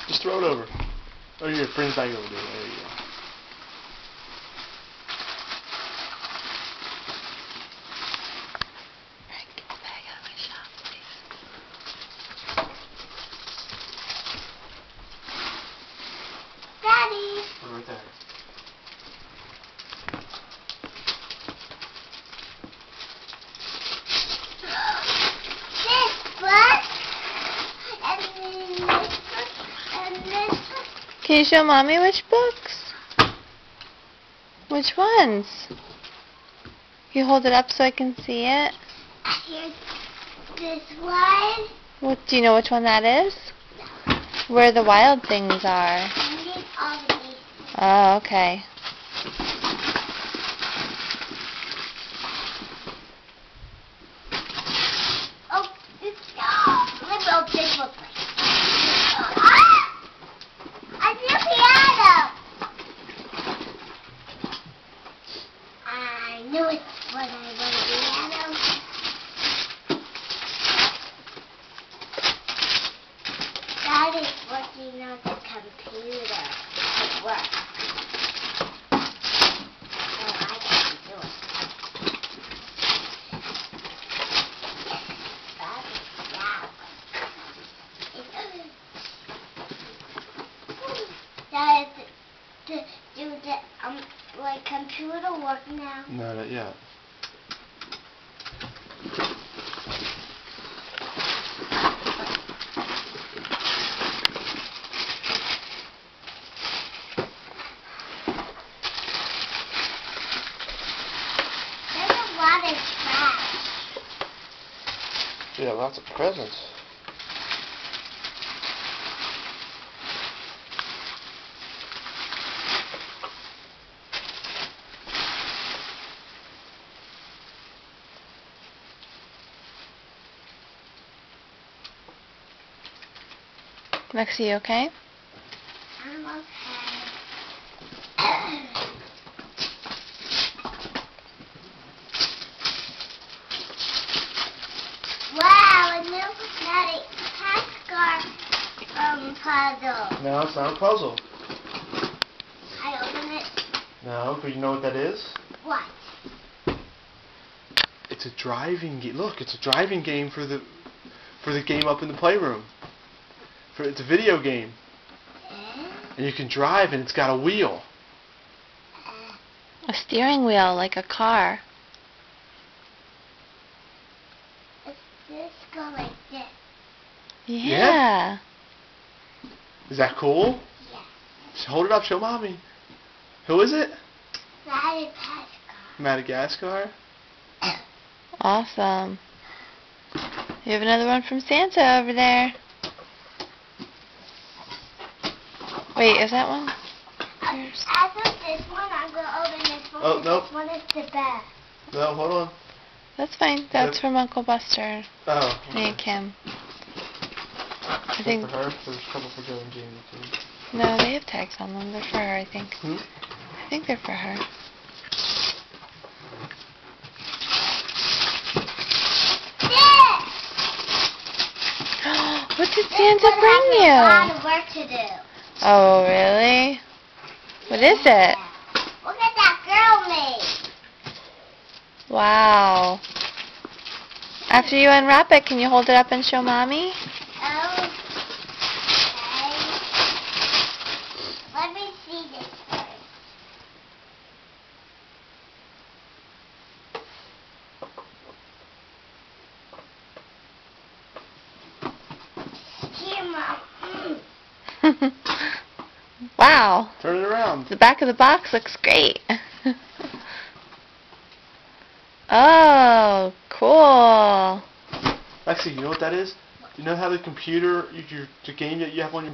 Just throw it over. Oh, here, bring it back over there. There you go. Get the bag out of my shop, please. Daddy! Put it right there. This book, and then this book, and this book. Can you show Mommy which books? Which ones? You hold it up so I can see it? Here's this one. What, do you know which one that is? Where the wild things are. I need all of these. Oh, okay. Oh, let me open this book first. Ah! A new piano! I knew it when I want a piano. Daddy's working on the computer at work. So I can't do it. Dad, do my computer work now? No, not yet. There's a lot of trash. Yeah, lots of presents. Lexi, you okay? I'm okay. Wow, a new NASCAR puzzle. No, it's not a puzzle. I open it. No, but you know what that is? What? It's a driving game. Look, it's a driving game for the game up in the playroom. It's a video game, and you can drive, and it's got a wheel. A steering wheel, like a car. Does this go like this? Yeah. Is that cool? Yes. Hold it up, show Mommy. Who is it? Madagascar. Madagascar? Awesome. You have another one from Santa over there. Wait, is that one? Yours? After this one, I'm going to open this one. Oh, no. This one is the best. No, hold on. That's fine. That's Yep. from Uncle Buster Oh. and Kim. I think. For her, there's a couple for Joe and Jamie too. No, they have tags on them. They're for her, I think. Hmm? I think they're for her. What did Santa bring A you? lot of work to do. Oh, really? What is it? Yeah. Look at that girl made. Wow. After you unwrap it, can you hold it up and show Mommy? Okay. Let me see this first. Here, Mom. Wow. Turn it around. The back of the box looks great. Oh, cool. Actually, you know what that is? You know how the computer, the game that you have on your